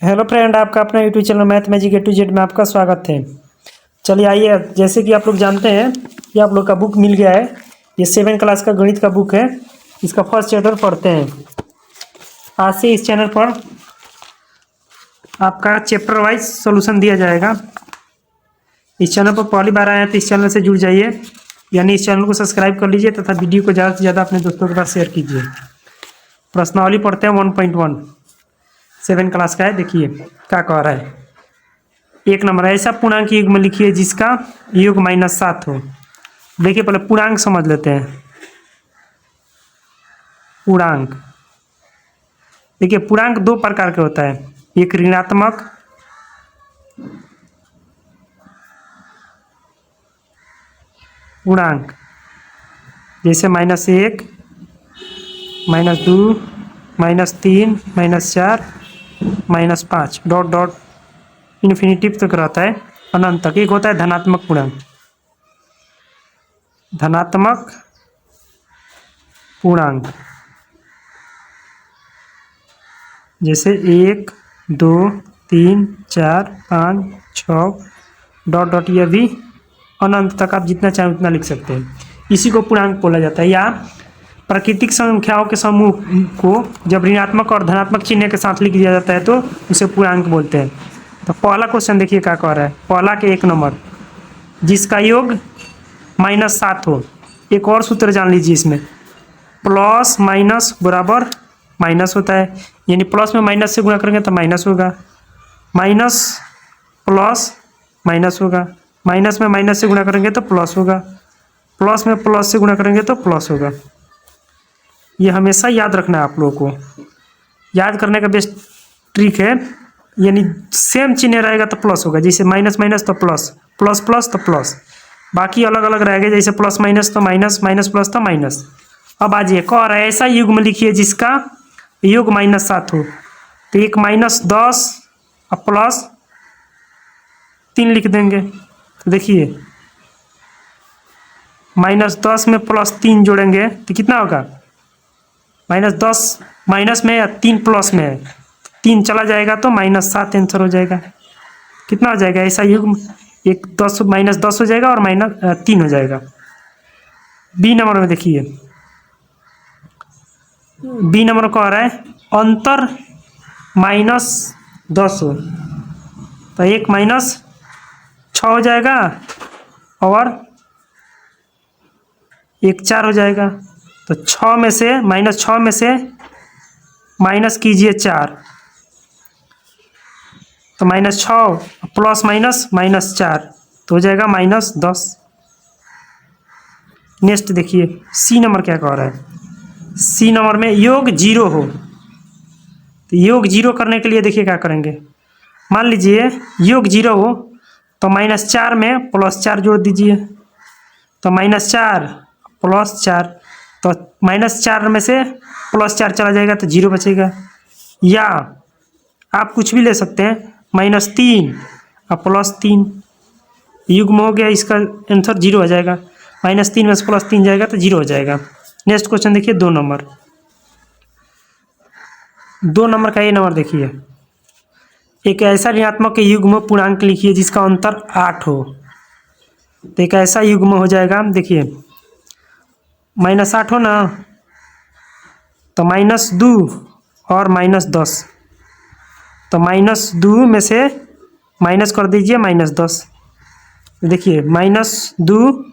Hello friend, आपका अपना YouTube channel math magic A to Z में आपका स्वागत है। चलिए आइए, जैसे कि आप लोग जानते हैं कि आप लोग का बुक मिल गया है। ये 7 क्लास का गणित का बुक है। इसका फर्स्ट चैप्टर पढ़ते हैं। आज से इस चैनल पर आपका चैप्टर वाइज सॉल्यूशन दिया जाएगा। इस चैनल पर पहली बार आए हैं तो इस चैनल से जुड़ जाइए, यानी इस चैनल को सब्सक्राइब कर लीजिए तथा वीडियो को ज़्यादा से ज़्यादा अपने दोस्तों के पास शेयर कीजिए। प्रश्नावली पढ़ते हैं 1.1, 7 क्लास का है। देखिए क्या कह रहा है। 1 नंबर, ऐसा पूर्णांक युग्म लिखिए जिसका योग -7 हो। देखिए पहले पूर्णांक समझ लेते हैं। पूर्णांक, देखिए पूर्णांक 2 प्रकार के होता है। एक ऋणात्मक पूर्णांक, जैसे -1, -2, -3, -4, -5 डॉट डॉट इन्फिनिटिव तक रहता है, अनंत तक। एक होता है धनात्मक पूर्णांक। धनात्मक पूर्णांक जैसे 1, 2, 3, 4, 5, 6 डॉट डॉट, यह भी अनंत तक आप जितना चाहें उतना लिख सकते हैं। इसी को पूर्णांक बोला जाता है। या प्राकृतिक संख्याओं के समूह को जब ऋणात्मक और धनात्मक चिन्ह के साथ लिख दिया जाता है तो उसे पूर्णांक बोलते हैं। तो पहला क्वेश्चन देखिए क्या कह रहा है। पहला के 1 नंबर, जिसका योग -7 हो। एक और सूत्र जान लीजिए इसमें, प्लस माइनस बराबर माइनस होता है, यानी प्लस में माइनस से गुणा करेंगे तो माइनस होगा, माइनस प्लस माइनस होगा, माइनस में माइनस से गुणा करेंगे तो प्लस होगा, प्लस में प्लस से गुणा करेंगे तो प्लस होगा। ये हमेशा याद रखना है आप लोगों को। याद करने का बेस्ट ट्रिक है, यानी सेम चिन्ह रहेगा तो प्लस होगा। जैसे माइनस माइनस तो प्लस, प्लस प्लस तो प्लस, बाकी अलग अलग रहेगा। जैसे प्लस माइनस तो माइनस, माइनस प्लस तो माइनस। अब आज एक और ऐसा युग्म लिखिए जिसका योग -7 हो। तो एक -10 और +3 लिख देंगे। तो देखिए -10 में +3 जोड़ेंगे तो कितना होगा। -10 माइनस में या 3 प्लस में है, 3 चला जाएगा तो -7 आंसर हो जाएगा। कितना हो जाएगा ऐसा युग्म, एक 10 -10 हो जाएगा और -3 हो जाएगा। बी नंबर में देखिए, बी नंबर कह रहा है अंतर -10 हो। तो 1 -6 हो जाएगा और 1 4 हो जाएगा। तो 6 में से -6 में से माइनस कीजिए 4, तो -6 प्लस -4 तो हो जाएगा -10। नेक्स्ट देखिए सी नंबर क्या कह रहा है। सी नंबर में योग 0 हो। तो योग 0 करने के लिए देखिए क्या करेंगे। मान लीजिए योग 0 हो तो -4 में +4 जोड़ दीजिए, तो -4 +4, तो -4 में से +4 चला जाएगा तो 0 बचेगा। या आप कुछ भी ले सकते हैं, -3 और +3 युग्म हो गया, इसका आंसर 0 हो जाएगा। -3 में से +3 जाएगा तो 0 हो जाएगा। नेक्स्ट क्वेश्चन देखिए 2 नंबर। 2 नंबर का ये नंबर देखिए, एक ऐसा ऋणात्मक युग्म पूर्णांक लिखिए जिसका अंतर 8 हो। तो एक ऐसा युग्म हो जाएगा, देखिए -8 हो ना, तो -2 और -10, तो -2 में से माइनस कर दीजिए -10। देखिए -2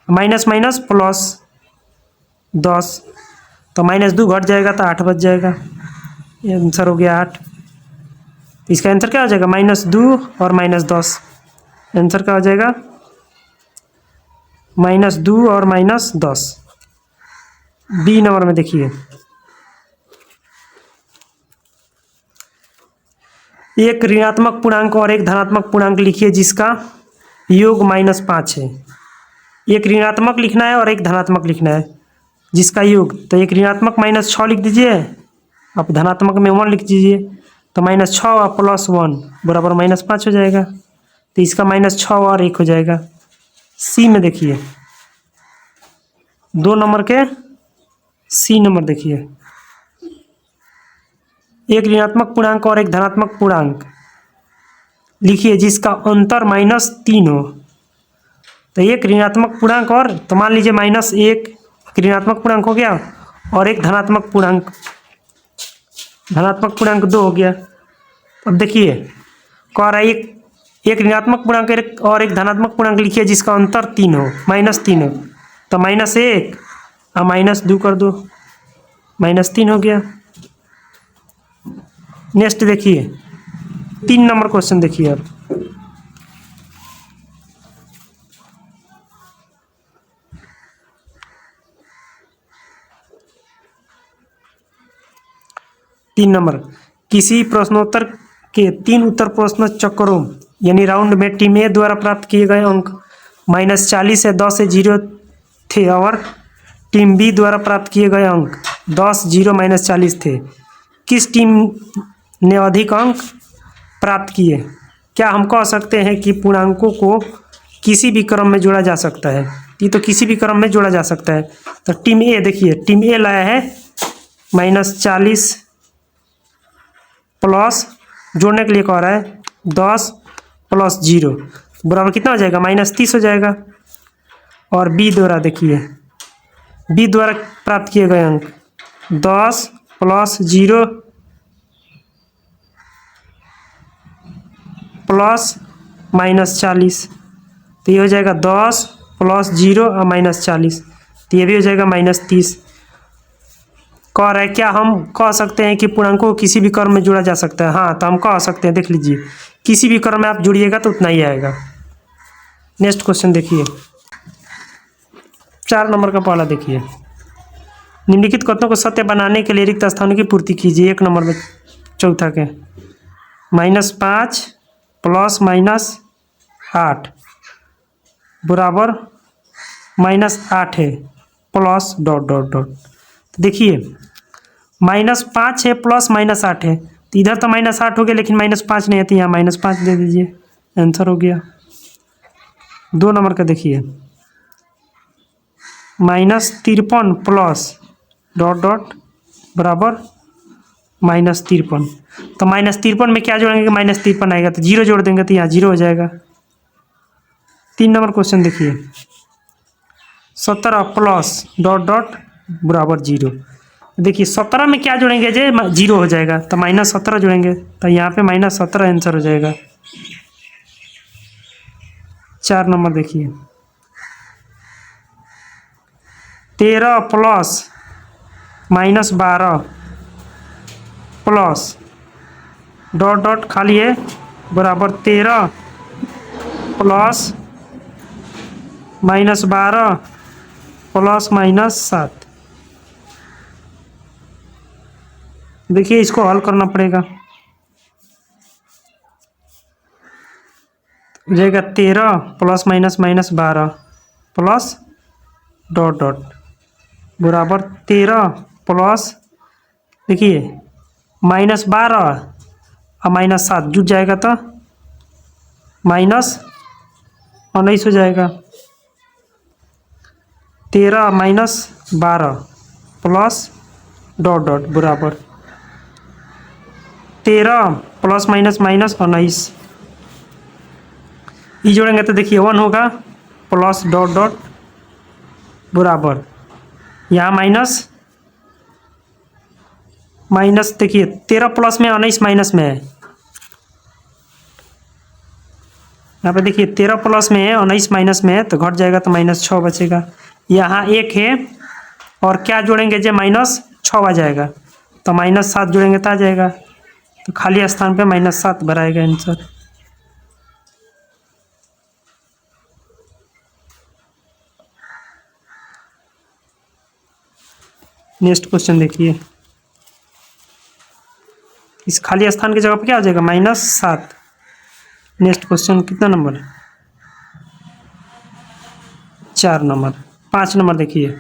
माइनस माइनस +10, तो -2 घट जाएगा तो 8 बच जाएगा। ये आंसर हो गया 8। तो इसका आंसर क्या हो जाएगा, -2 और -10। आंसर क्या हो जाएगा, -2 और -10। बी नंबर में देखिए, एक ऋणात्मक पूर्णांक और एक धनात्मक पूर्णांक लिखिए जिसका योग -5 है। एक ऋणात्मक लिखना है और एक धनात्मक लिखना है जिसका योग, तो एक ऋणात्मक -6 लिख दीजिए, आप धनात्मक में 1 लिख दीजिए, तो -6 और +1 बराबर -5 हो जाएगा। तो इसका -6 और 1 हो जाएगा। सी में देखिए 2 नंबर के सी नंबर देखिए, एक ऋणात्मक पूर्णांक और एक धनात्मक पूर्णांक लिखिए जिसका अंतर -3 हो। तो एक ऋणात्मक पूर्णांक और तो मान लीजिए -1 ऋणात्मक पूर्णांक हो गया और एक धनात्मक पूर्णांक 2 हो गया। अब देखिए कह रहा है एक ऋणात्मक पूर्णांक और एक धनात्मक पूर्णांक लिखिए जिसका अंतर 3 हो, -3 हो। तो -1 और -2 कर दो, -3 हो गया। नेक्स्ट देखिए 3 नंबर क्वेश्चन देखिए अब। तीन नंबर, किसी प्रश्नोत्तर के 3 उत्तर प्रश्न चक्रों यानी राउंड में टीम ए द्वारा प्राप्त किए गए अंक -40 से 10 से 0 थे और टीम बी द्वारा प्राप्त किए गए अंक 10, 0, -40 थे। किस टीम ने अधिक अंक प्राप्त किए? क्या हम कह सकते हैं कि पूर्णांकों को किसी भी क्रम में जोड़ा जा सकता है? ये तो किसी भी क्रम में जोड़ा जा सकता है। तो टीम ए देखिए, टीम ए लाया है -40 प्लस जोड़ने के लिए कह रहा है 10 + 0 बराबर कितना हो जाएगा? -30 हो जाएगा। और बी द्वारा देखिए, बी द्वारा प्राप्त किए गए अंक 10 + 0 + -40, तो ये हो जाएगा 10 + 0 और -40, तो ये भी हो जाएगा -30। कह रहा है क्या हम कह सकते हैं कि पूर्णांकों को किसी भी क्रम में जोड़ा जा सकता है? हाँ, तो हम कह सकते हैं। देख लीजिए किसी भी क्रम में आप जोड़िएगा तो उतना ही आएगा। नेक्स्ट क्वेश्चन देखिए 4 नंबर का पहला देखिए, निम्नलिखित कथनों को सत्य बनाने के लिए रिक्त स्थानों की पूर्ति कीजिए। 1 नंबर में चौथा के -5 + -8 बराबर -8 है प्लस ... देखिए -5 है प्लस -8 है, तो इधर तो -8 हो गया लेकिन -5 नहीं है, तो यहाँ -5 दे दीजिए, आंसर हो गया। 2 नंबर का देखिए -53 प्लस ... बराबर -53, तो -53 में क्या जोड़ेंगे? -53 आएगा, तो 0 जोड़ देंगे तो यहाँ 0 हो जाएगा। 3 नंबर क्वेश्चन देखिए 17 प्लस ... बराबर 0। देखिए 17 में क्या जोड़ेंगे? जे 0 हो जाएगा, तो -17 जोड़ेंगे, तो यहाँ पे -17 आंसर हो जाएगा। 4 नंबर देखिए 13 प्लस -12 प्लस ... खाली है बराबर 13 प्लस -12 प्लस -7। देखिए इसको हल करना पड़ेगा, हो जाएगा 13 प्लस -12 प्लस ... बराबर 13 प्लस... देखिए -12 और -7 जुट जाएगा तो -19 हो जाएगा। 13 - 12 प्लस ... बराबर 13 प्लस -19। ये जोड़ेंगे तो देखिए 1 होगा प्लस ... बराबर यहाँ माइनस देखिए 13 प्लस में 19 माइनस में है। यहाँ पे देखिए 13 प्लस में है 19 माइनस में है, तो घट जाएगा तो -6 बचेगा। यहाँ 1 है और क्या जोड़ेंगे? जो -6 आ जाएगा, तो -7 जोड़ेंगे तो आ जाएगा, तो खाली स्थान पे -7 भराएगा आंसर। नेक्स्ट क्वेश्चन देखिए, इस खाली स्थान की जगह पे क्या हो जाएगा? -7। नेक्स्ट क्वेश्चन कितना नंबर? 4 नंबर। 5 नंबर देखिए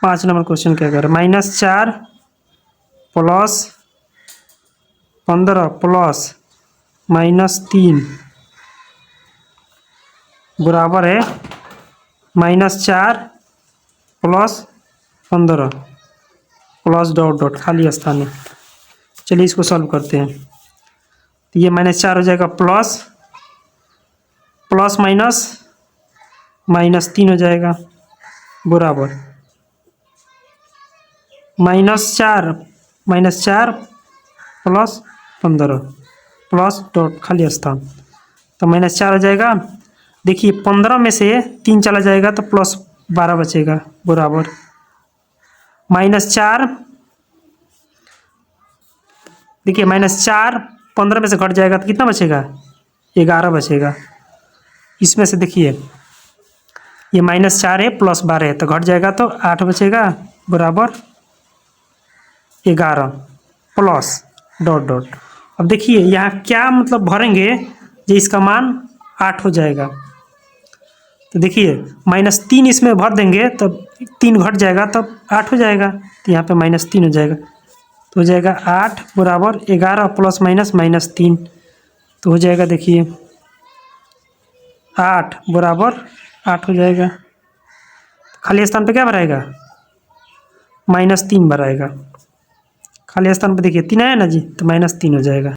5 नंबर क्वेश्चन क्या कर रहा है? -4 प्लस 15 प्लस -3 बराबर है -4 प्लस 15 प्लस डॉट डॉट खाली स्थान है। चलिए इसको सॉल्व करते हैं। तो ये -4 हो जाएगा प्लस प्लस माइनस -3 हो जाएगा बराबर -4 प्लस 15 प्लस डॉट खाली स्थान। तो -4 हो जाएगा। देखिए 15 में से 3 चला जाएगा तो +12 बचेगा बराबर -4। देखिए -4 15 में से घट जाएगा तो कितना बचेगा 11 बचेगा। इसमें से देखिए ये -4 है +12 है तो घट जाएगा तो 8 बचेगा बराबर 11 प्लस डॉट डॉट। अब देखिए यहाँ क्या मतलब भरेंगे जो इसका मान 8 हो जाएगा। तो देखिए -3 इसमें भर देंगे तब 3 घट जाएगा तब 8 हो जाएगा। तो यहाँ पे -3 हो जाएगा तो हो जाएगा 8 बराबर 11 प्लस माइनस -3 तो हो जाएगा देखिए 8 बराबर 8 हो जाएगा। खाली स्थान पे क्या भराएगा -3 भराएगा। खाली स्थान पे देखिए 3 आया ना जी तो -3 हो जाएगा।